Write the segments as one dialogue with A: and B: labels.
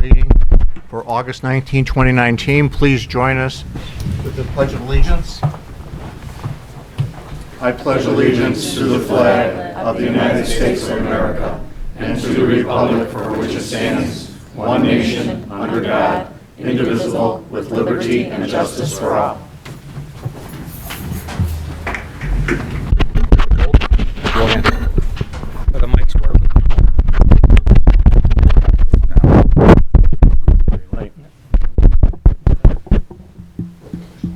A: meeting for August 19, 2019. Please join us with the Pledge of Allegiance. I pledge allegiance to the flag of the United States of America and to the republic for which it stands, one nation, under God, indivisible, with liberty and justice for all.
B: Are the mics working?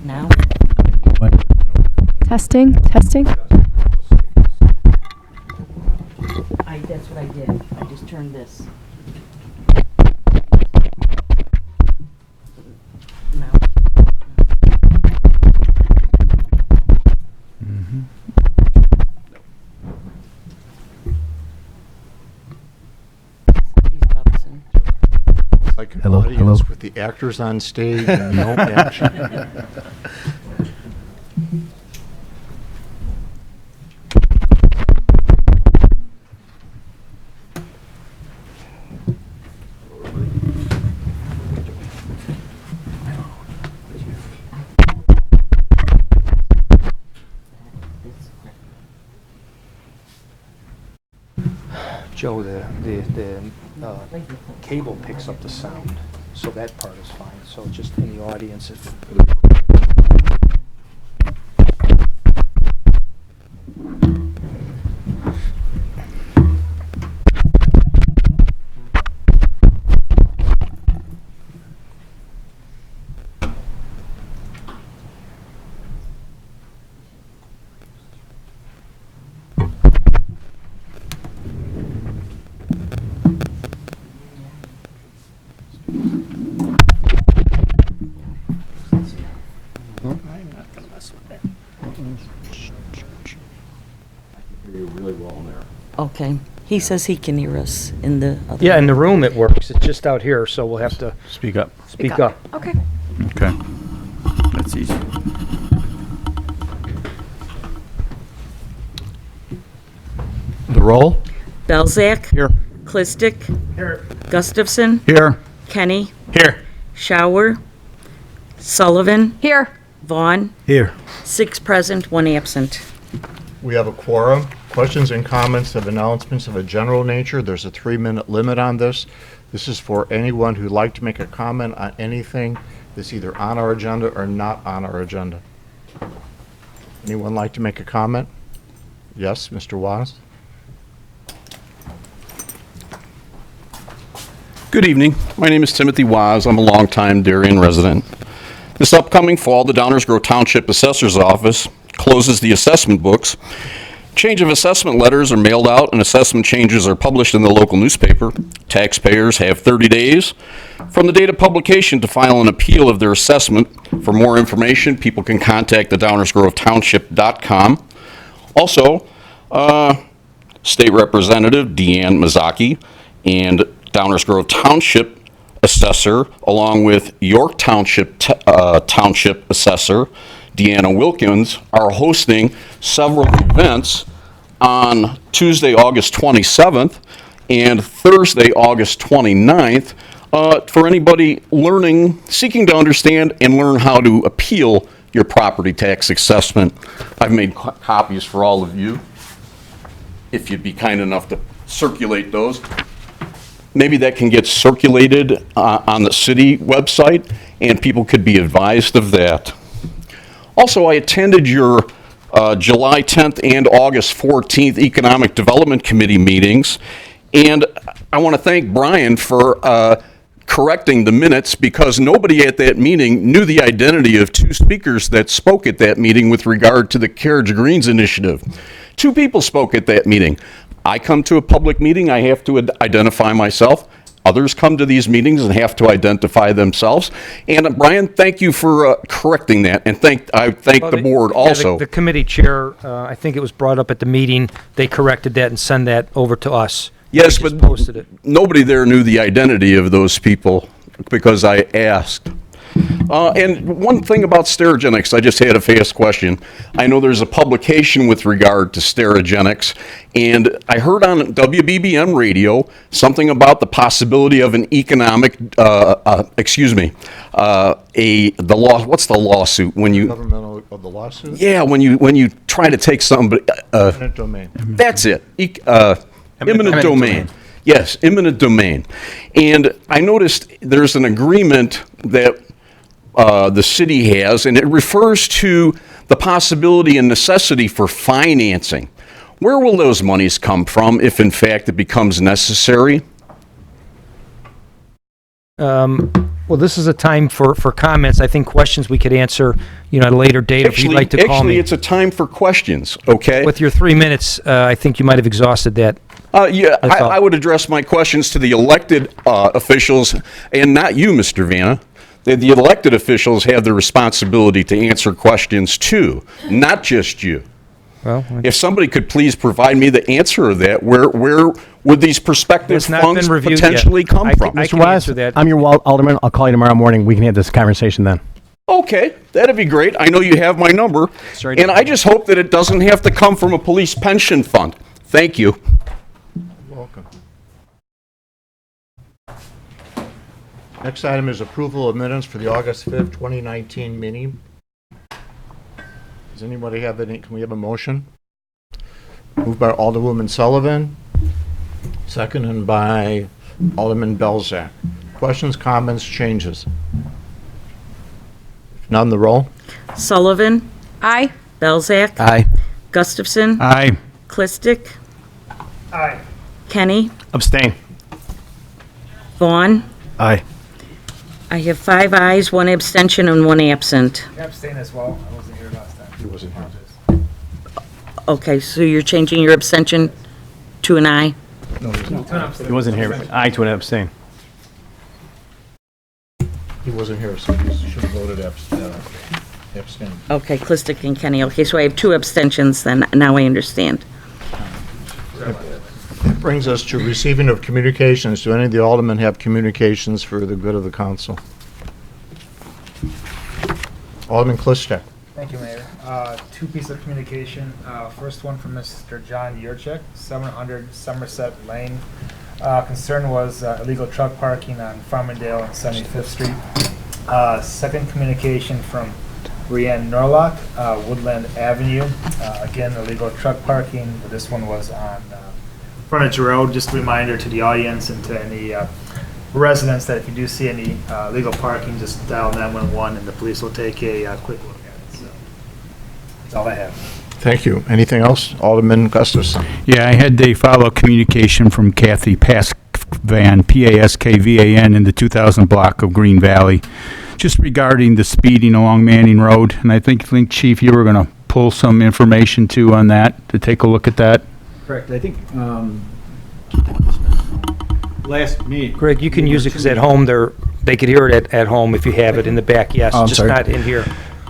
C: Now?
D: Testing.
C: That's what I did. I just turned this. Now. Somebody's bouncing.
A: Like an
E: Hello,
A: audience
E: hello.
A: with the actors on stage and no action.
B: Joe, the cable picks up the sound, so that part is fine. So just in the audience, if
C: Okay. He says he can hear us in the other.
B: yeah, in the room it works. It's just out here, so we'll have to
E: Speak up.
B: speak up.
D: Okay.
E: Okay. That's easy.
A: The roll?
C: Belzak.
E: Here.
C: Clistic. Gustafson.
E: Here.
C: Kenny.
E: Here.
C: Shower. Sullivan.
D: Here.
C: Vaughn.
E: Here.
C: 6 present, 1 absent.
A: We have a quorum. Questions and comments of announcements of a general nature. There's a 3-minute limit on this. This is for anyone who'd like to make a comment on anything that's either on our agenda or not on our agenda. Anyone like to make a comment? Yes, Mr. Waz?
F: Good evening. My name is Timothy Waz. I'm a longtime Darien resident. This upcoming fall, the Downers Grove Township Assessor's Office closes the assessment books. Change of assessment letters are mailed out and assessment changes are published in the local newspaper. Taxpayers have 30 days from the date of publication to file an appeal of their assessment. For more information, people can contact the DownersGroveTownship.com. Also, State Representative Deanne Mazzocchi and Downers Grove Township Assessor, along with York Township Township Assessor Deanna Wilkins, are hosting several events on Tuesday, August 27th and Thursday, August 29th for anybody seeking to understand and learn how to appeal your property tax assessment. I've made copies for all of you, if you'd be kind enough to circulate those. Maybe that can get circulated on the city website, and people could be advised of that. Also, I attended your July 10th and August 14th Economic Development Committee meetings, and I want to thank Brian for correcting the minutes, because nobody at that meeting knew the identity of 2 speakers that spoke at that meeting with regard to the Carriage Greens initiative. 2 people spoke at that meeting. I come to a public meeting, I have to identify myself. Others come to these meetings and have to identify themselves. And Brian, thank you for correcting that, and I thank the board also.
B: The committee chair, I think it was brought up at the meeting. They corrected that and sent that over to us.
F: Yes,
B: We just
F: but
B: posted it.
F: nobody there knew the identity of those people because I asked. And one thing about Sterigenics, I just had a fast question. I know there's a publication with regard to Sterigenics, and I heard on WBBM radio something about the possibility of an economic, what's the lawsuit when you?
A: Governmental of the lawsuit?
F: Yeah, when you try to take something,
A: Eminent domain.
F: that's it. Eminent domain. Yes, eminent domain. And I noticed there's an agreement that the city has, and it refers to the possibility and necessity for financing. Where will those monies come from if, in fact, it becomes necessary?
B: Well, this is a time for comments. I think questions we could answer, at a later date if you'd like to call
F: Actually,
B: me.
F: it's a time for questions, okay?
B: With your 3 minutes, I think you might have exhausted that.
F: Yeah,
B: That's all.
F: I would address my questions to the elected officials, and not you, Mr. Vanna. The elected officials have the responsibility to answer questions too, not just you.
B: Well,
F: If somebody could please provide me the answer of that, where would these prospective
B: It's not
F: funds
B: been reviewed yet.
F: potentially come
B: I
F: from?
B: can-
D: Mr. Wise,
B: answer that.
D: I'm your alderman. I'll call you tomorrow morning. We can have this conversation then.
F: Okay, that'd be great. I know you have my number. And I just hope that it doesn't have to come from a police pension fund. Thank you.
A: Welcome. Next item is approval of minutes for the August 5th, 2019 meeting. Does anybody have any, can we have a motion? Moved by Alderwoman Sullivan, seconded by Alderman Belzak. Questions, comments, changes? If none, the roll.
C: Sullivan. Aye. Belzak.
D: Aye.
C: Gustafson.
E: Aye.
C: Clistic.
B: Aye.
C: Kenny.
D: Abstain.
C: Vaughn.
D: Aye.
C: I have 5 ayes, 1 abstention, and 1 absent.
G: Abstain as well. I wasn't here last time.
A: He wasn't here.
C: Okay, so you're changing your abstention to an aye?
D: He wasn't here. Aye to an abstain.
A: He wasn't here, so he should have voted abstain.
C: Okay, Clistic and Kenny. Okay, so I have 2 abstentions then. Now I understand.
A: Brings us to receiving of communications. Do any of the aldermen have communications for the good of the council? Alderman Klishtek.
G: Thank you, Mayor. 2 pieces of communication. First one from Mr. John Yurchek, 700 Somerset Lane. Concern was illegal truck parking on Farmingdale and 75th Street. Second communication from Brianne Norlock, Woodland Avenue. Again, illegal truck parking, but this one was on Frontage Road. Just a reminder to the audience and to any residents that if you do see any illegal parking, just dial 911 and the police will take a quick look at it. So that's all I have.
A: Thank you. Anything else? Alderman Gustafson.
E: Yeah, I had a follow-up communication from Kathy Paskvan, P-A-S-K-V-A-N, in the 2000 block of Green Valley, just regarding the speeding along Manning Road. And I think, Chief, you were going to pull some information too on that, to take a look at that.
H: Correct. I think last meeting.
B: Greg, you can use it because at home, they could hear it at home if you have it in the back, yes,
H: I'm
B: just
H: sorry.
B: not in here.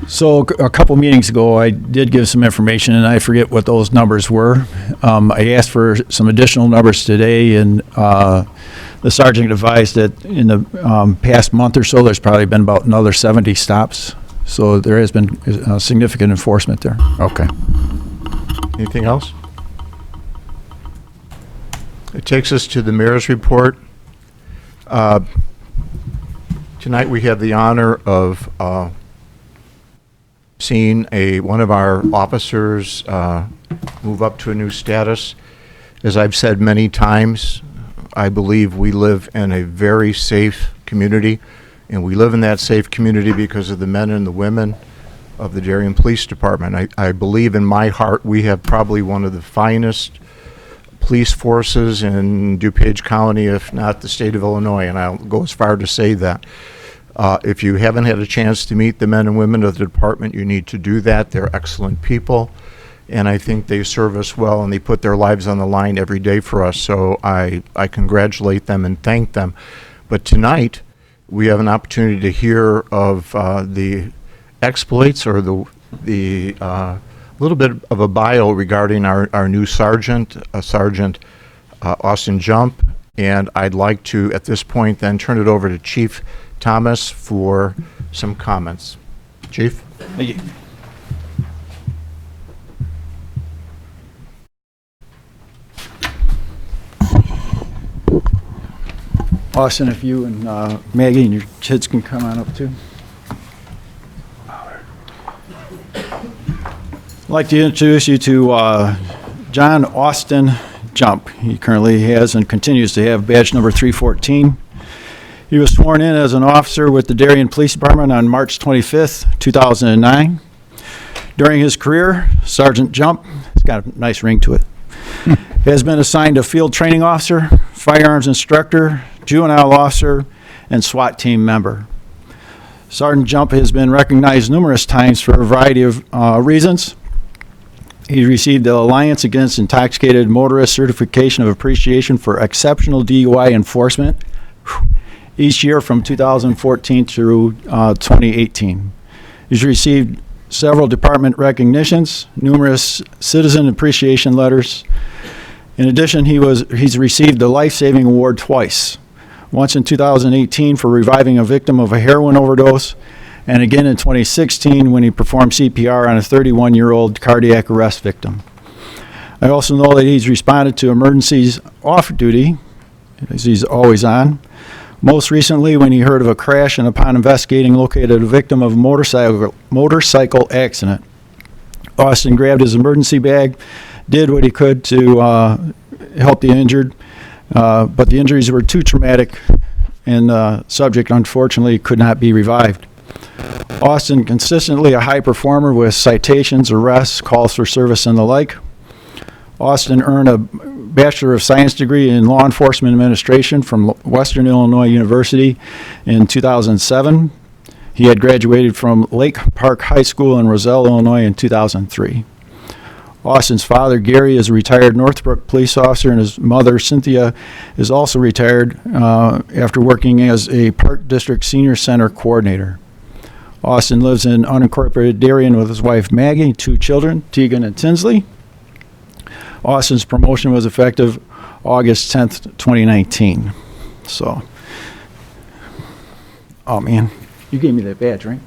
H: So a couple meetings ago, I did give some information, and I forget what those numbers were. I asked for some additional numbers today, and the sergeant advised that in the past month or so, there's probably been about another 70 stops. So there has been significant enforcement there.
E: Okay.
A: Anything else? It takes us to the mayor's report. Tonight, we have the honor of seeing one of our officers move up to a new status. As I've said many times, I believe we live in a very safe community, and we live in that safe community because of the men and the women of the Darien Police Department. I believe in my heart we have probably one of the finest police forces in DuPage County, if not the state of Illinois, and I'll go as far to say that. If you haven't had a chance to meet the men and women of the department, you need to do that. They're excellent people, and I think they serve us well, and they put their lives on the line every day for us, so I congratulate them and thank them. But tonight, we have an opportunity to hear of the exploits or the little bit of a bio regarding our new sergeant, Sergeant Austin Jump, And I'd like to, at this point, then turn it over to Chief Thomas for some comments. Chief?
H: Thank you. Austin, if you and Maggie and your kids can come on up too. I'd like to introduce you to John Austin Jump. He currently has and continues to have badge number 314. He was sworn in as an officer with the Darien Police Department on March 25th, 2009. During his career, Sergeant Jump, it's got a nice ring to it, has been assigned a field training officer, firearms instructor, juvenile officer, and SWAT team member. Sergeant Jump has been recognized numerous times for a variety of reasons. He received the Alliance Against Intoxicated Motorists Certification of Appreciation for Exceptional DUI Enforcement each year from 2014 through 2018. He's received several department recognitions, numerous citizen appreciation letters. In addition, he's received the Life Saving Award twice. Once in 2018 for reviving a victim of a heroin overdose, and again in 2016 when he performed CPR on a 31-year-old cardiac arrest victim. I also know that he's responded to emergencies off duty, as he's always on. Most recently when he heard of a crash and upon investigating located a victim of a motorcycle accident. Austin grabbed his emergency bag, did what he could to help the injured, but the injuries were too traumatic and the subject unfortunately could not be revived. Austin, consistently a high performer with citations, arrests, calls for service, and the like. Austin earned a Bachelor of Science degree in Law Enforcement Administration from Western Illinois University in 2007. He had graduated from Lake Park High School in Roselle, Illinois in 2003. Austin's father, Gary, is a retired Northbrook police officer, and his mother, Cynthia, is also retired after working as a Park District Senior Center coordinator. Austin lives in unincorporated Darien with his wife, Maggie, 2 children, Tegan and Tinsley. Austin's promotion was effective August 10th, 2019. So, oh man, you gave me that badge, right?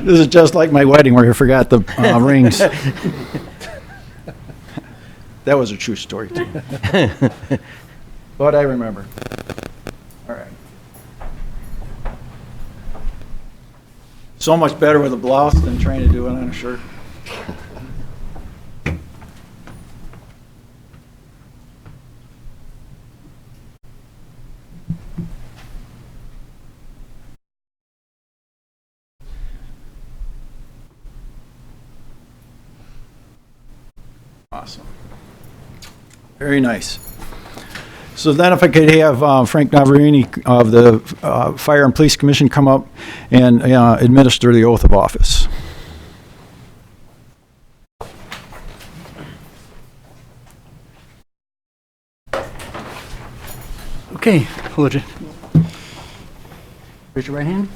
H: This is just like my wedding where I forgot the rings. That was a true story too. But I remember. All right. So much better with a blouse than trying to do it on a shirt. Awesome. Very nice. So then if I could have Frank Navarini of the Fire and Police Commission come up and administer the oath of office.
I: Okay, hold it. Raise your right hand.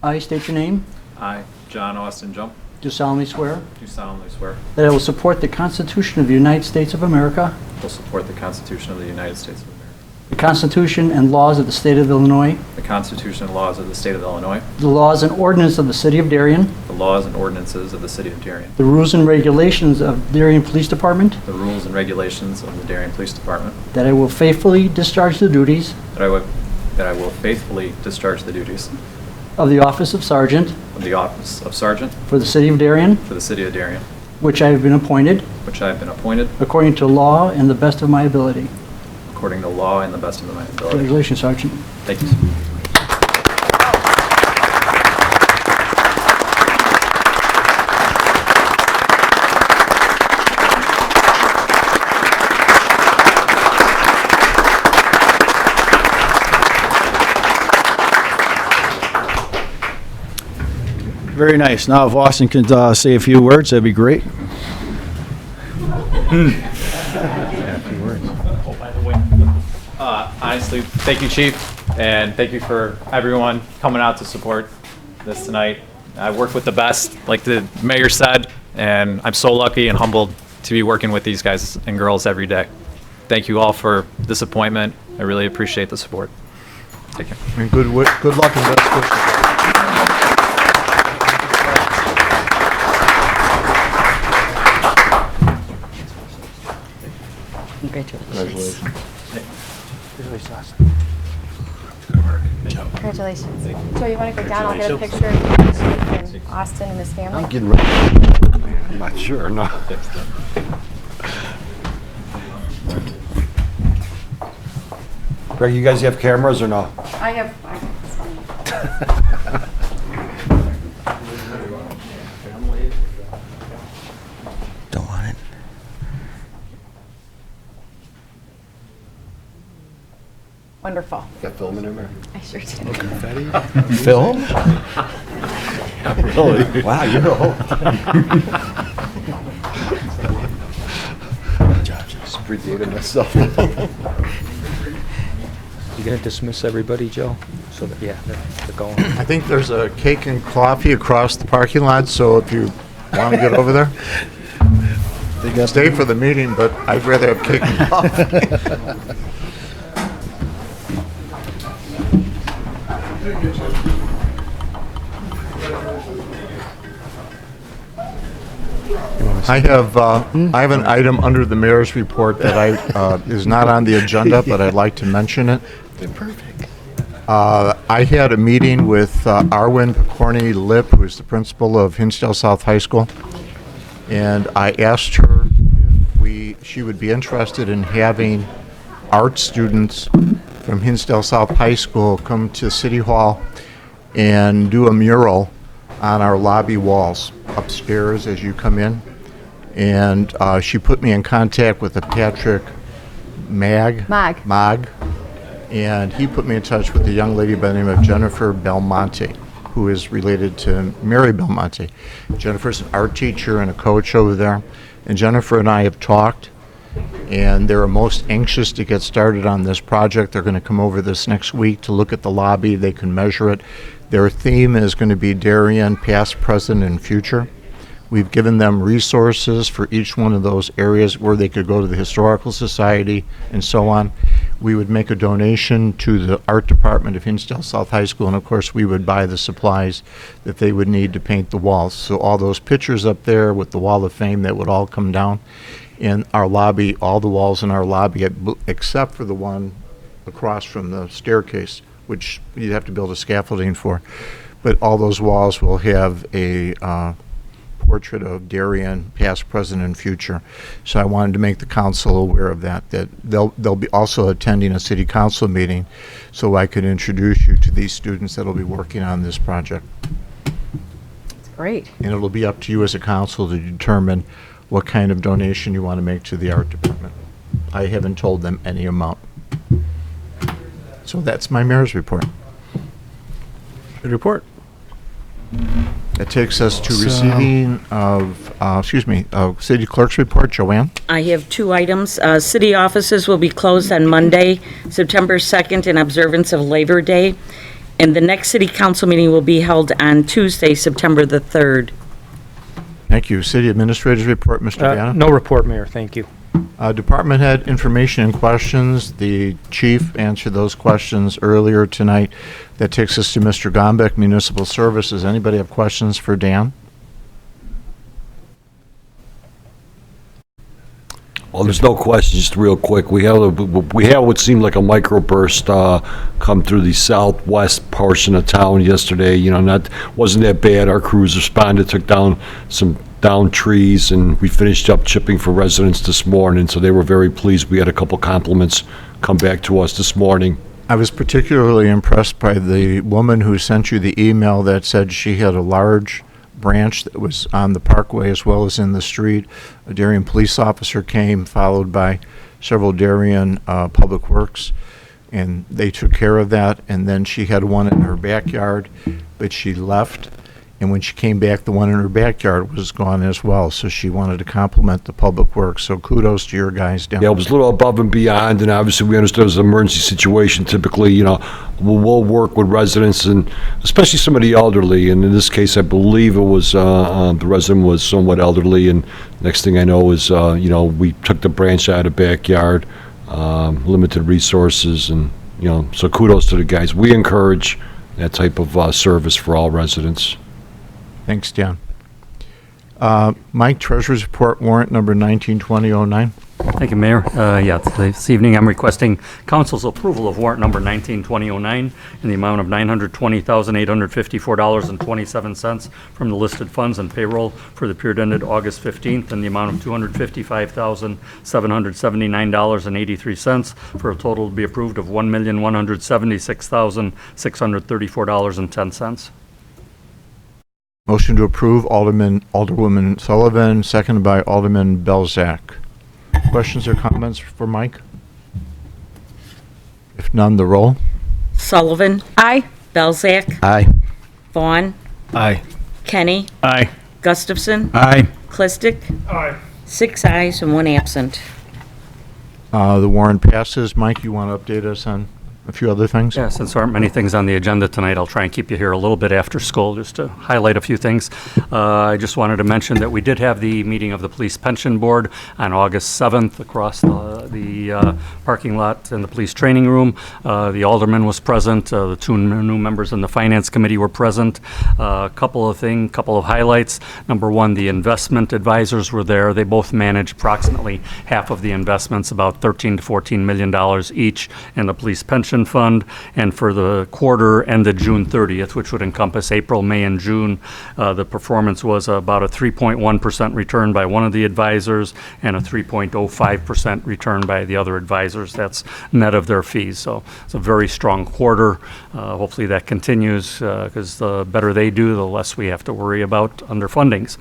I: I state your name.
J: I, John Austin Jump,
I: Do solemnly swear
J: do solemnly swear
I: that I will support the Constitution of the United States of America,
J: will support the Constitution of the United States of America,
I: the Constitution and laws of the State of Illinois,
J: the Constitution and laws of the State of Illinois,
I: the laws and ordinances of the City of Darien,
J: the laws and ordinances of the City of Darien,
I: the rules and regulations of Darien Police Department,
J: the rules and regulations of the Darien Police Department,
I: that I will faithfully discharge the duties
J: that I will faithfully discharge the duties
I: of the office of Sergeant
J: of the office of Sergeant
I: for the City of Darien,
J: for the City of Darien,
I: which I have been appointed
J: which I have been appointed
I: according to law and the best of my ability.
J: according to law and the best of my ability.
I: Congratulations, Sergeant.
J: Thank you.
H: Very nice. Now if Austin could say a few words, that'd be great.
J: Honestly, thank you, Chief, and thank you for everyone coming out to support this tonight. I work with the best, like the mayor said, and I'm so lucky and humbled to be working with these guys and girls every day. thank you all for this appointment. I really appreciate the support. Take care.
A: And good luck and best wishes.
C: Congratulations.
K: Congratulations. Joe, you want to go down? I'll get a picture of you and Austin and his family.
L: I'm getting ready. I'm not sure, no. Greg, you guys have cameras or no?
K: I have.
L: Don't want it.
K: Wonderful.
L: Got film in there?
K: I sure did.
L: Film? Really? Wow, you're old. Just predated myself.
B: You gonna dismiss everybody, Joe? So that, yeah, they're going.
A: I think there's a cake and coffee across the parking lot, so if you want to get over there, stay for the meeting, but I'd rather have cake and coffee. I have an item under the mayor's report that is not on the agenda, but I'd like to mention it.
L: They're perfect.
A: I had a meeting with Arwen Picorni Lip, who is the principal of Hinsdale South High School, and I asked her if she would be interested in having art students from Hinsdale South High School come to City Hall and do a mural on our lobby walls upstairs as you come in. And she put me in contact with a Patrick Mag, and he put me in touch with a young lady by the name of Jennifer Belmonte, who is related to Mary Belmonte. Jennifer's an art teacher and a coach over there, and Jennifer and I have talked, and they're most anxious to get started on this project. They're going to come over this next week to look at the lobby. They can measure it. Their theme is going to be Darien, past, present, and future. We've given them resources for each one of those areas where they could go to the Historical Society and so on. We would make a donation to the art department of Hinsdale South High School, and of course we would buy the supplies that they would need to paint the walls. So all those pictures up there with the Wall of Fame, that would all come down. In our lobby, all the walls in our lobby, except for the one across from the staircase, which you'd have to build a scaffolding for. But all those walls will have a portrait of Darien, past, present, and future. So I wanted to make the council aware of that they'll be also attending a city council meeting, so I could introduce you to these students that'll be working on this project.
K: That's great.
A: And it'll be up to you as a council to determine what kind of donation you want to make to the art department. I haven't told them any amount. So that's my mayor's report.
D: Good report.
A: That takes us to receiving of, city clerk's report. Joanne?
C: I have two items. City offices will be closed on Monday, September 2nd, in observance of Labor Day, and the next city council meeting will be held on Tuesday, September the 3rd.
A: Thank you. City administrator's report, Mr. Viana?
B: No report, Mayor, thank you.
A: Department head information and questions. The chief answered those questions earlier tonight. That takes us to Mr. Gombeck, Municipal Services. Anybody have questions for Dan?
L: Well, there's no question, just real quick. We had what seemed like a microburst come through the southwest portion of town yesterday. You know, wasn't that bad. Our crews responded, took down some downed trees, and we finished up chipping for residents this morning, so they were very pleased. We had a couple compliments come back to us this morning.
A: I was particularly impressed by the woman who sent you the email that said she had a large branch that was on the parkway as well as in the street. A Darien police officer came, followed by several Darien Public Works, and they took care of that. And then she had one in her backyard, but she left. And when she came back, the one in her backyard was gone as well. So she wanted to compliment the Public Works. So kudos to your guys down
L: Yeah, it was a little above and beyond, and obviously we understood it was an emergency situation. Typically, you know, we'll work with residents, and especially some of the elderly. And in this case, I believe it was the resident was somewhat elderly. And next thing I know is, you know, we took the branch out of the backyard. limited resources, and, so kudos to the guys. We encourage that type of service for all residents.
A: Thanks, Dan. Mike, Treasurer's Report, warrant number 192009.
M: Thank you, Mayor. This evening I'm requesting council's approval of warrant number 192009 in the amount of $920,854.27 from the listed funds and payroll for the period ended August 15th in the amount of $255,779.83 for a total to be approved of $1,176,634.10.
A: Motion to approve, Alderwoman Sullivan, seconded by Alderman Belzak. Questions or comments for Mike? If none, the roll.
C: Sullivan.
K: Aye.
C: Belzak.
D: Aye.
C: Vaughn.
D: Aye.
C: Kenny.
D: Aye.
C: Gustafson.
E: Aye.
C: Clistic.
G: Aye.
C: 6 ayes and 1 absent.
A: The warrant passes. Mike, you want to update us on a few other things?
M: Yeah, since there aren't many things on the agenda tonight, I'll try and keep you here a little bit after school just to highlight a few things. I just wanted to mention that we did have the meeting of the Police Pension Board on August 7th across the parking lot in the police training room. The alderman was present. The 2 new members in the Finance Committee were present. Couple of highlights. Number 1, the investment advisors were there. They both manage approximately half of the investments, about $13 to $14 million each in the police pension fund, and for the quarter ended June 30th, which would encompass April, May, and June, the performance was about a 3.1% return by one of the advisors and a 3.05% return by the other advisors. That's net of their fees. So it's a very strong quarter. Hopefully that continues because the better they do, the less we have to worry about underfundings.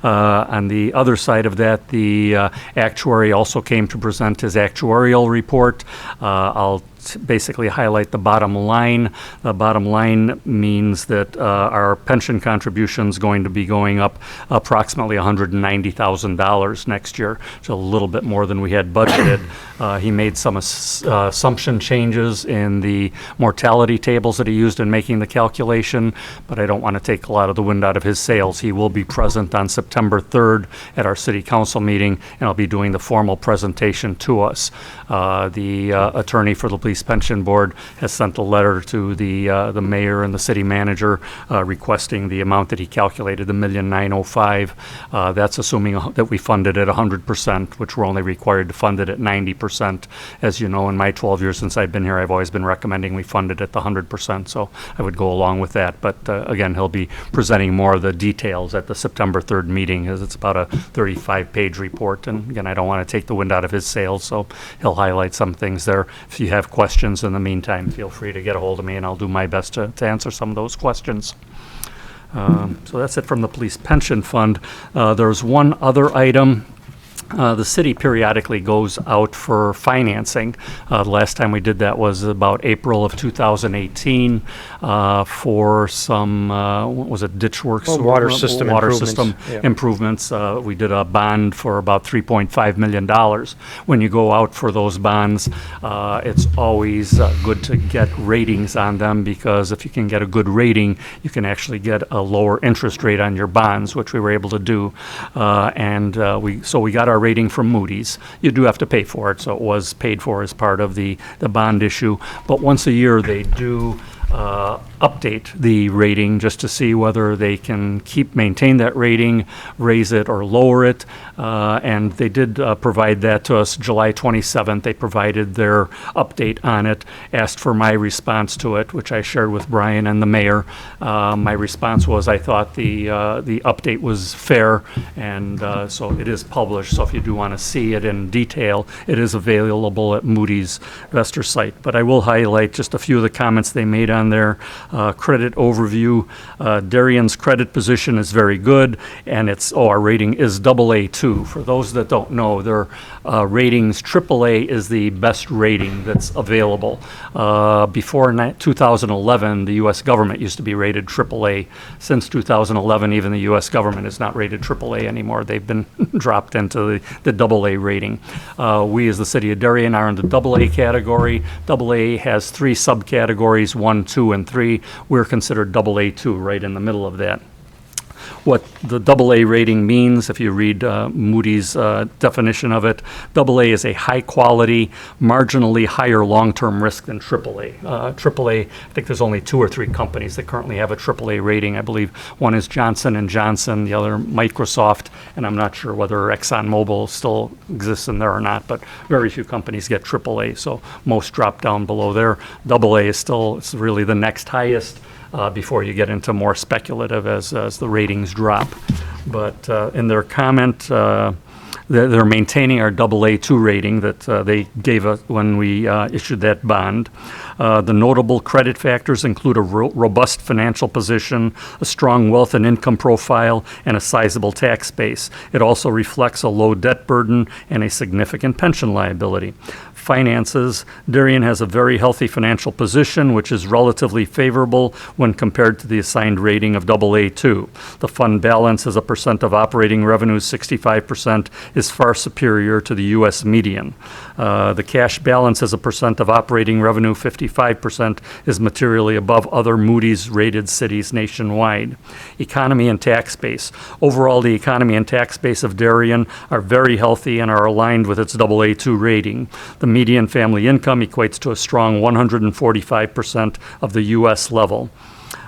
M: On the other side of that, the actuary also came to present his actuarial report. I'll basically highlight the bottom line. The bottom line means that our pension contributions going to be going up approximately $190,000 next year, so a little bit more than we had budgeted. He made some assumption changes in the mortality tables that he used in making the calculation, but I don't want to take a lot of the wind out of his sails. He will be present on September 3rd at our city council meeting, and I'll be doing the formal presentation to us. The attorney for the Police Pension Board has sent a letter to the mayor and the city manager requesting the amount that he calculated, the $1,905,000. That's assuming that we fund it at 100%, which we're only required to fund it at 90%. As you know, in my 12 years since I've been here, I've always been recommending we fund it at the 100%, so I would go along with that. But again, he'll be presenting more of the details at the September 3rd meeting, as it's about a 35-page report. And again, I don't want to take the wind out of his sails, so he'll highlight some things there. If you have questions in the meantime, feel free to get a hold of me, and I'll do my best to answer some of those questions. So that's it from the Police Pension Fund. There's one other item. The city periodically goes out for financing. The last time we did that was about April of 2018 for some, what was it, ditch works?
B: Water system
M: improvements. We did a bond for about $3.5 million. When you go out for those bonds, it's always good to get ratings on them, because if you can get a good rating, you can actually get a lower interest rate on your bonds, which we were able to do. So we got our rating from Moody's. You do have to pay for it, so it was paid for as part of the bond issue. But once a year, they do update the rating just to see whether they can maintain that rating, raise it, or lower it. And they did provide that to us July 27th. They provided their update on it, asked for my response to it, which I shared with Brian and the mayor. My response was I thought the update was fair, and so it is published. So if you do want to see it in detail, it is available at Moody's investor site. But I will highlight just a few of the comments they made on their credit overview. Darien's credit position is very good, and our rating is AA2. For those that don't know, their ratings, AAA is the best rating that's available. Before 2011, the U.S. government used to be rated AAA. Since 2011, even the U.S. government is not rated AAA anymore. They've been dropped into the AA rating. We, as the city of Darien, are in the AA category. AA has 3 subcategories, 1, 2, and 3. We're considered AA2, right in the middle of that. what the AA rating means. If you read Moody's definition of it, AA is a high-quality, marginally higher long-term risk than AAA. AAA, I think there's only 2 or 3 companies that currently have a AAA rating. I believe one is Johnson & Johnson, the other Microsoft, and I'm not sure whether ExxonMobil still exists in there or not, but very few companies get AAA, so most drop down below there. AA is still, it's really the next highest before you get into more speculative as the ratings drop. But in their comment, they're maintaining our AA2 rating that they gave us when we issued that bond. The notable credit factors include a robust financial position, a strong wealth and income profile, and a sizable tax base. It also reflects a low debt burden and a significant pension liability. Finances, Darien has a very healthy financial position, which is relatively favorable when compared to the assigned rating of AA2. The fund balance as a percent of operating revenues, 65%, is far superior to the U.S. median. The cash balance as a percent of operating revenue, 55%, is materially above other Moody's-rated cities nationwide. Economy and tax base. Overall, the economy and tax base of Darien are very healthy and are aligned with its AA2 rating. The median family income equates to a strong 145% of the U.S. level.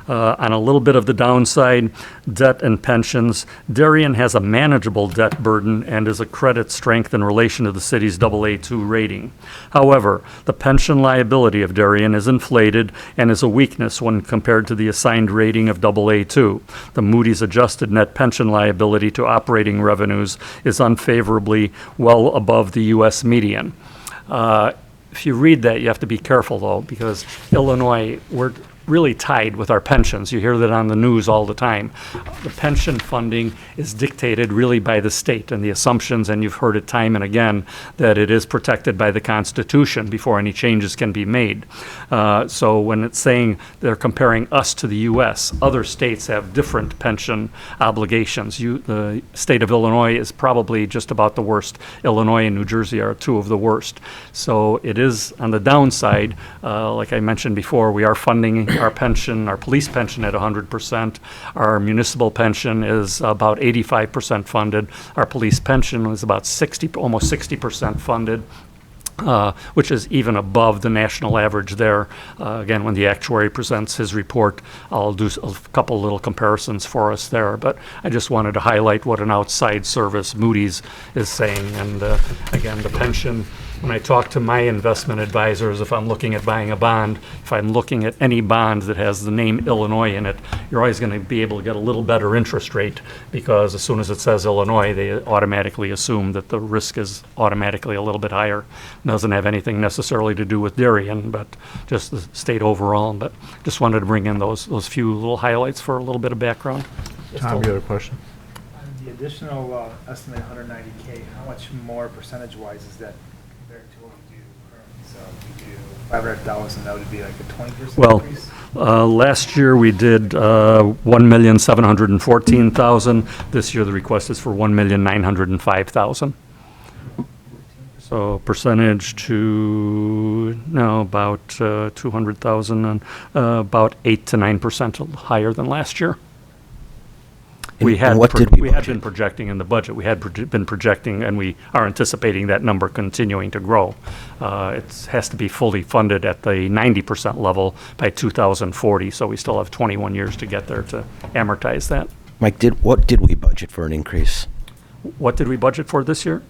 M: On a little bit of the downside, debt and pensions, Darien has a manageable debt burden and is a credit strength in relation to the city's AA2 rating. However, the pension liability of Darien is inflated and is a weakness when compared to the assigned rating of AA2. The Moody's adjusted net pension liability to operating revenues is unfavorably well above the U.S. median. If you read that, you have to be careful, though, because Illinois, we're really tied with our pensions. You hear that on the news all the time. The pension funding is dictated really by the state and the assumptions, and you've heard it time and again, that it is protected by the Constitution before any changes can be made. So when it's saying they're comparing us to the U.S., other states have different pension obligations. The state of Illinois is probably just about the worst. Illinois and New Jersey are 2 of the worst. So it is on the downside, like I mentioned before, we are funding our pension, our police pension at 100%. Our municipal pension is about 85% funded. Our police pension is about almost 60% funded. Which is even above the national average there. Again, when the actuary presents his report, I'll do a couple little comparisons for us there. But I just wanted to highlight what an outside service Moody's is saying. And again, the pension, when I talk to my investment advisors, if I'm looking at buying a bond, if I'm looking at any bond that has the name Illinois in it, you're always going to be able to get a little better interest rate, because as soon as it says Illinois, they automatically assume that the risk is automatically a little bit higher. It doesn't have anything necessarily to do with Darien, but just the state overall. But just wanted to bring in those few little highlights for a little bit of background.
A: Tom, you had a question?
G: On the additional estimate 190K, how much more percentage-wise is that compared to what we do currently? So if we do $500,000, that would be like a 20% increase?
M: Last year we did $1,714,000. This year the request is for $1,905,000. So percentage to now about 200,000 and about 8 to 9% higher than last year. We had been projecting in the budget. We had been projecting, and we are anticipating that number continuing to grow. It has to be fully funded at the 90% level by 2040. So we still have 21 years to get there to amortize that.
N: Mike, what did we budget for an increase?
M: What did we budget for this year?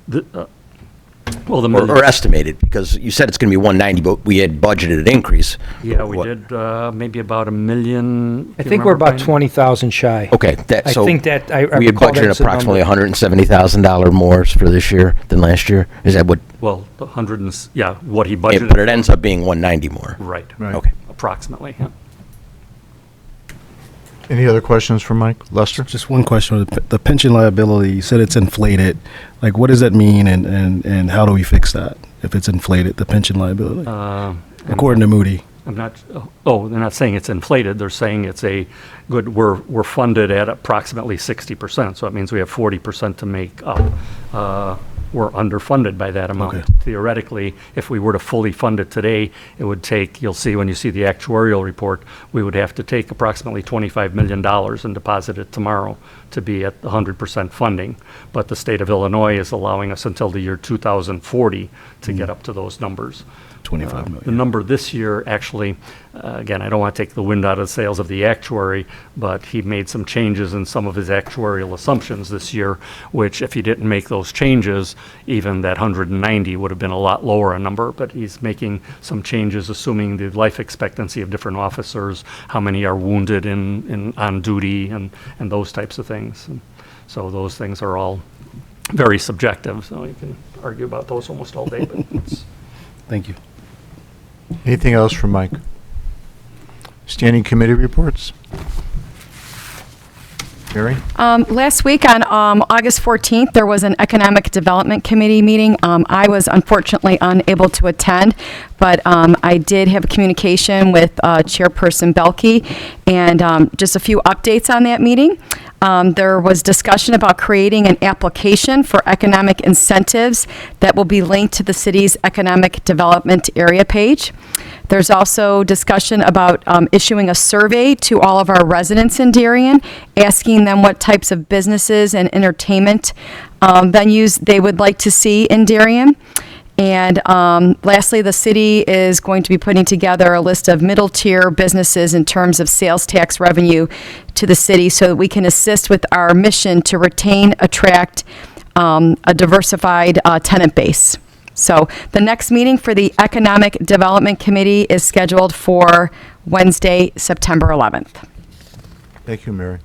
N: Or estimated, because you said it's going to be 190, but we had budgeted an increase.
M: Yeah, we did maybe about $1 million.
B: I think we're about 20,000 shy.
N: Okay,
B: I think that I
N: we had
B: recall that
N: budgeted
B: as a
N: approximately
B: number.
N: $170,000 more for this year than last year. Is that what?
M: Well, what he budgeted.
N: But it ends up being 190 more.
M: Right.
N: Okay.
M: Approximately. Yeah.
A: Any other questions for Mike? Lester?
D: Just one question. The pension liability, you said it's inflated. Like, what does that mean, and how do we fix that if it's inflated, the pension liability? According to Moody.
M: I'm not, they're not saying it's inflated. They're saying it's we're funded at approximately 60%. So it means we have 40% to make up. we're underfunded by that amount.
D: Okay.
M: Theoretically, if we were to fully fund it today, it would take, you'll see when you see the actuarial report, we would have to take approximately $25 million and deposit it tomorrow to be at 100% funding. But the state of Illinois is allowing us until the year 2040 to get up to those numbers.
D: 25 million.
M: The number this year, actually, again, I don't want to take the wind out of the sails of the actuary, but he made some changes in some of his actuarial assumptions this year, which if he didn't make those changes, even that 190 would have been a lot lower a number, but he's making some changes, assuming the life expectancy of different officers, how many are wounded on duty, and those types of things. And so those things are all very subjective, so you can argue about those almost all day, but it's...
D: Thank you.
A: Anything else from Mike? Standing committee reports? Mary?
K: Last week on August 14th, there was an Economic Development Committee meeting. I was unfortunately unable to attend, but I did have a communication with Chairperson Belke, and just a few updates on that meeting. There was discussion about creating an application for economic incentives that will be linked to the city's economic development area page. There's also discussion about issuing a survey to all of our residents in Darien, asking them what types of businesses and entertainment venues they would like to see in Darien. And lastly, the city is going to be putting together a list of middle-tier businesses in terms of sales tax revenue to the city so that we can assist with our mission to retain, attract a diversified tenant base. So the next meeting for the Economic Development Committee is scheduled for Wednesday, September 11th.
A: Thank you, Mary.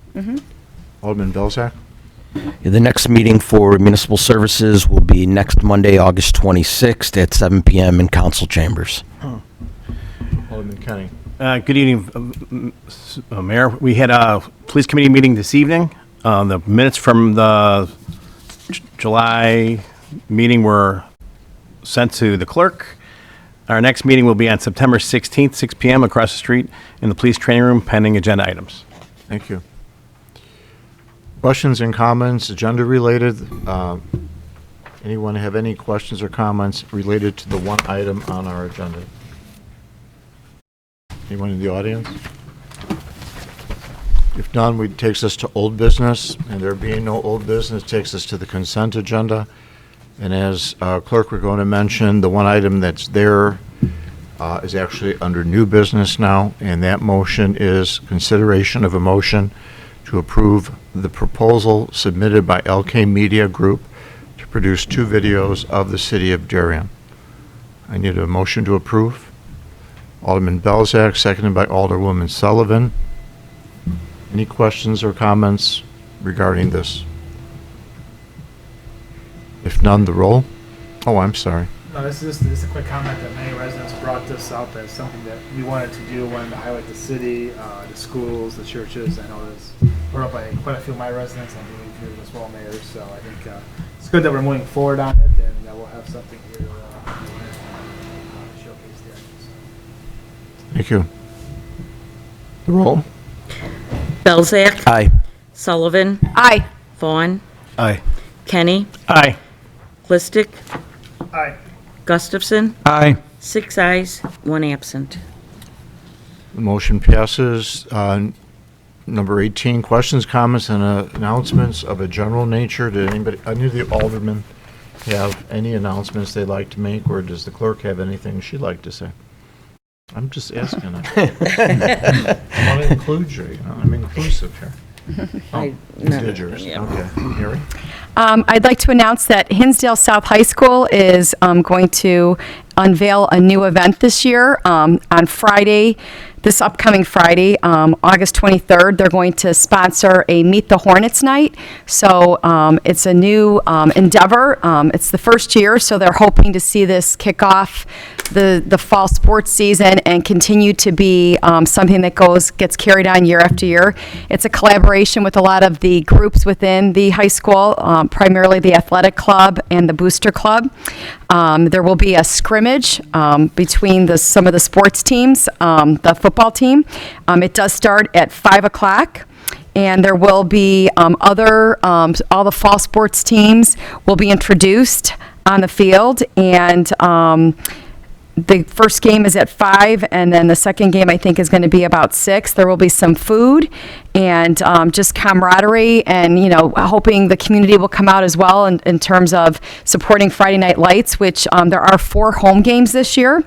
A: Alderman Belzak?
N: The next meeting for municipal services will be next Monday, August 26th at 7 p.m. in council chambers.
A: Alderman Kenny?
O: Good evening, Mayor. We had a police committee meeting this evening. The minutes from the July meeting were sent to the clerk. Our next meeting will be on September 16th, 6 p.m. across the street in the police training room, pending agenda items.
A: Thank you. Questions and comments, agenda related? Anyone have any questions or comments related to the one item on our agenda? Anyone in the audience? If none, it takes us to old business, and there being no old business, takes us to the consent agenda. And as clerk, we're going to mention the one item that's there is actually under new business now, and that motion is consideration of a motion to approve the proposal submitted by LK Media Group to produce 2 videos of the city of Darien. I need a motion to approve. Alderman Belzak, seconded by Alderwoman Sullivan. Any questions or comments regarding this? If none, the roll. Oh, I'm sorry.
G: No, this is just a quick comment that many residents brought this up as something that we wanted to do, wanted to highlight the city, the schools, the churches. I know this brought up by quite a few of my residents, I believe you as well, Mayor. So I think it's good that we're moving forward on it, and that we'll have something here to showcase there. So.
A: Thank you. The roll.
C: Belzak?
N: Aye.
C: Sullivan?
K: Aye.
C: Vaughn?
D: Aye.
C: Kenny?
O: Aye.
C: Listic?
G: Aye.
C: Gustafson?
E: Aye.
C: 6 ayes, 1 absent.
A: The motion passes. Number 18, questions, comments, and announcements of a general nature. Did any of the aldermen have any announcements they'd like to make, or does the clerk have anything she'd like to say? I'm just asking. I want to include you. I'm inclusive here. Oh, did yours.
C: Yeah.
A: Okay. Mary?
K: I'd like to announce that Hinsdale South High School is going to unveil a new event this year. On Friday, this upcoming Friday, August 23rd, they're going to sponsor a Meet the Hornets night. So it's a new endeavor. It's the first year, so they're hoping to see this kick off the fall sports season and continue to be something that gets carried on year after year. It's a collaboration with a lot of the groups within the high school, primarily the athletic club and the booster club. There will be a scrimmage between some of the sports teams, the football team. It does start at 5 o'clock. And there will be all the fall sports teams will be introduced on the field. And the first game is at 5, and then the second game, I think, is going to be about 6. There will be some food and just camaraderie, and, hoping the community will come out as well in terms of supporting Friday Night Lights, which there are 4 home games this year.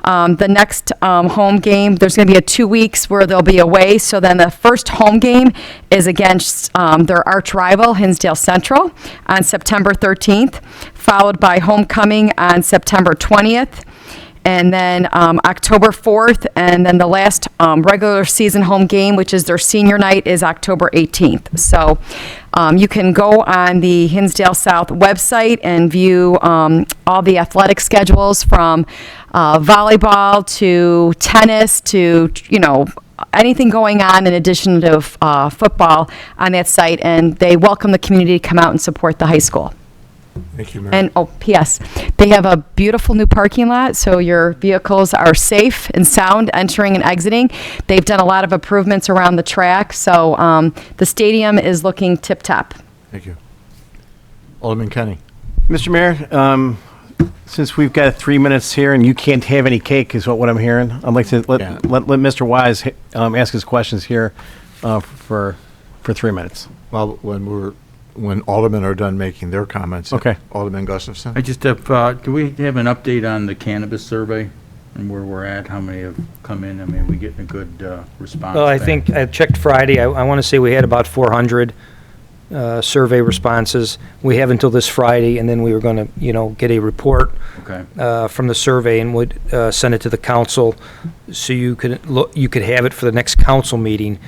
K: The next home game, there's going to be 2 weeks where they'll be away. So then the first home game is against their arch rival, Hinsdale Central, on September 13th, followed by homecoming on September 20th. And then October 4th, and then the last regular season home game, which is their senior night, is October 18th. So you can go on the Hinsdale South website and view all the athletic schedules from volleyball to tennis to, anything going on in addition to football on that site. And they welcome the community to come out and support the high school.
A: Thank you, Mary.
K: And, P.S., they have a beautiful new parking lot, so your vehicles are safe and sound entering and exiting. They've done a lot of improvements around the track, so the stadium is looking tip-top.
A: Thank you. Alderman Kenny.
O: Mr. Mayor, since we've got 3 minutes here and you can't have any cake is what I'm hearing, I'd like to let Mr. Wise ask his questions here for 3 minutes.
A: Well, when aldermen are done making their comments.
O: Okay.
A: Alderman Gustafson.
E: I just have, do we have an update on the cannabis survey and where we're at? How many have come in? I mean, we getting a good response?
B: Well, I
E: back?
B: think I checked Friday. I want to say we had about 400 survey responses. We have until this Friday, and then we were going to, get a report from the survey and would send it to the council so you could have it for the next council meeting.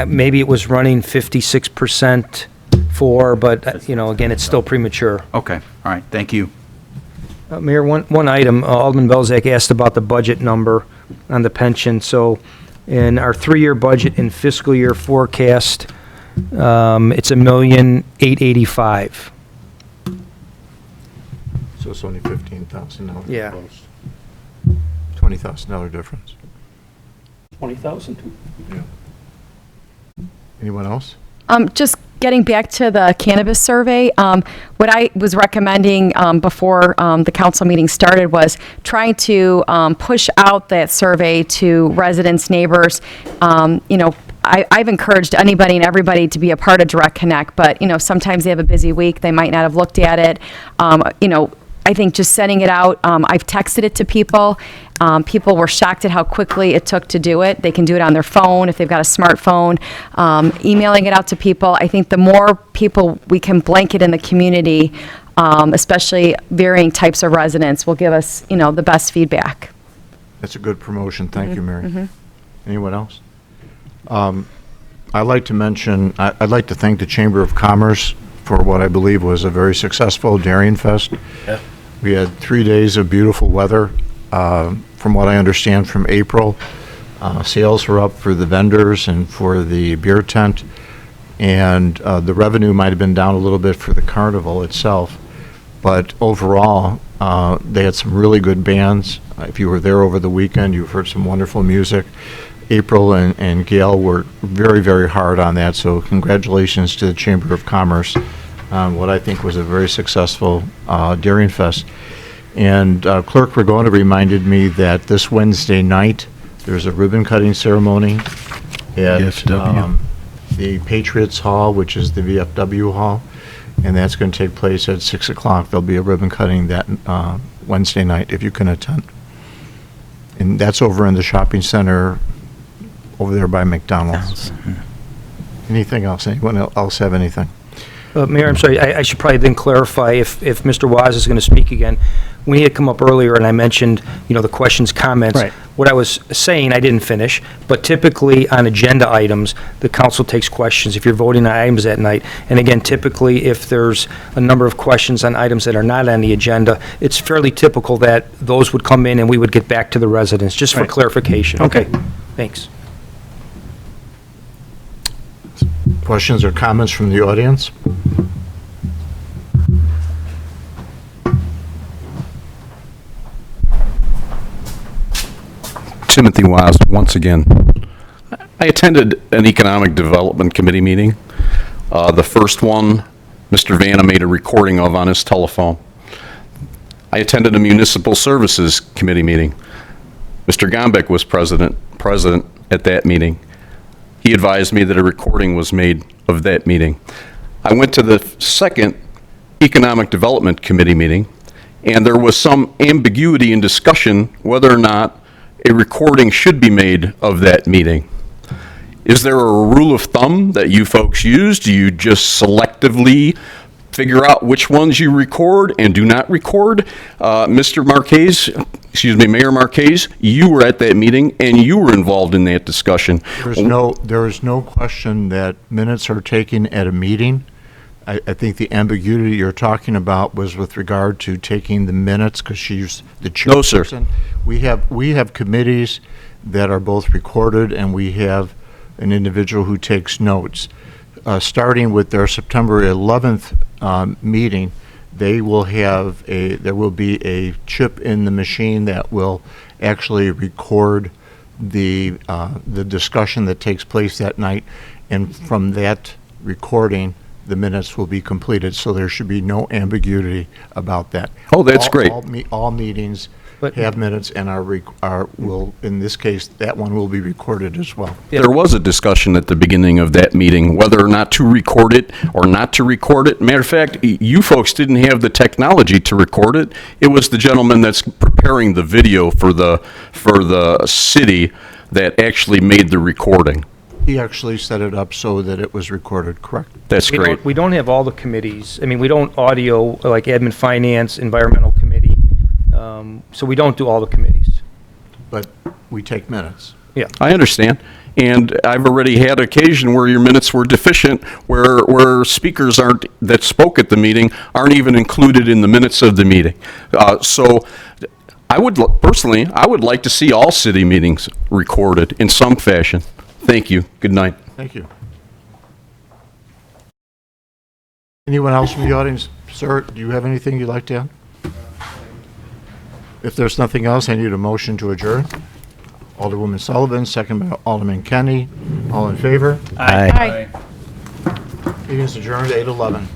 B: Maybe it was running 56% for, but again, it's still premature.
E: Okay, all right, thank you.
B: Mayor, one item, Alderman Belzak asked about the budget number on the pension. So in our 3-year budget and fiscal year forecast, it's $1,885,000.
A: So it's only $15,000.
B: Yeah.
A: $20,000 difference.
I: 20,000.
A: Yeah. Anyone else?
K: Just getting back to the cannabis survey, what I was recommending before the council meeting started was trying to push out that survey to residents, neighbors. I've encouraged anybody and everybody to be a part of Direct Connect, but sometimes they have a busy week, they might not have looked at it. I think just sending it out, I've texted it to people. People were shocked at how quickly it took to do it. They can do it on their phone if they've got a smartphone. Emailing it out to people. I think the more people we can blanket in the community, especially varying types of residents, will give us, the best feedback.
A: That's a good promotion. Thank you, Mary. Anyone else? I'd like to mention, I'd like to thank the Chamber of Commerce for what I believe was a very successful Darien Fest.
O: Yeah.
A: We had 3 days of beautiful weather. From what I understand from April, sales were up for the vendors and for the beer tent, and the revenue might have been down a little bit for the carnival itself, but overall, they had some really good bands. If you were there over the weekend, you've heard some wonderful music. April and Gail worked very, very hard on that, so congratulations to the Chamber of Commerce on what I think was a very successful Darien Fest. And Clerk Regona reminded me that this Wednesday night, there's a ribbon cutting ceremony at the Patriots Hall, which is the VFW Hall, and that's going to take place at 6 o'clock. There'll be a ribbon cutting that Wednesday night, if you can attend. And that's over in the shopping center over there by McDonald's. Anything else? Anyone else have anything?
B: Mayor, I'm sorry, I should probably then clarify if Mr. Waz is going to speak again. When he had come up earlier and I mentioned, the questions, comments,
O: Right.
B: what I was saying, I didn't finish, but typically on agenda items, the council takes questions if you're voting on items that night. And again, typically, if there's a number of questions on items that are not on the agenda, it's fairly typical that those would come in and we would get back to the residents, just for
O: Right.
B: clarification.
O: Okay.
B: Thanks.
A: Questions or comments from the audience?
F: Timothy Wise, once again. I attended an Economic Development Committee meeting. The first one, Mr. Vanna made a recording of on his telephone. I attended a Municipal Services Committee meeting. Mr. Gombeck was present at that meeting. He advised me that a recording was made of that meeting. I went to the second Economic Development Committee meeting, and there was some ambiguity in discussion whether or not a recording should be made of that meeting. Is there a rule of thumb that you folks use? Do you just selectively figure out which ones you record and do not record? Mr. Marquez, excuse me, Mayor Marquez, you were at that meeting and you were involved in that discussion.
A: There is no question that minutes are taken at a meeting. I think the ambiguity you're talking about was with regard to taking the minutes, because she's the
F: No, sir.
A: chairperson. We have committees that are both recorded, and we have an individual who takes notes. Starting with their September 11th meeting, there will be a chip in the machine that will actually record the discussion that takes place that night, and from that recording, the minutes will be completed, so there should be no ambiguity about that.
F: Oh, that's great.
A: All meetings have minutes and will, in this case, that one will be recorded as well.
F: There was a discussion at the beginning of that meeting whether or not to record it or not to record it. Matter of fact, you folks didn't have the technology to record it. It was the gentleman that's preparing the video for the city that actually made the recording.
A: He actually set it up so that it was recorded, correct?
F: That's great.
B: We don't have all the committees. I mean, we don't audio, like admin, finance, environmental committee. So we don't do all the committees.
A: But we take minutes.
B: Yeah.
F: I understand. And I've already had occasion where your minutes were deficient, where speakers that spoke at the meeting aren't even included in the minutes of the meeting. So I would like to see all city meetings recorded in some fashion. Thank you. Good night.
A: Thank you. Anyone else from the audience? Sir, do you have anything you'd like to add? If there's nothing else, I need a motion to adjourn. Alderwoman Sullivan, second by Alderman Kenny. All in favor?
K: Aye.
A: Meeting is adjourned at 8:11.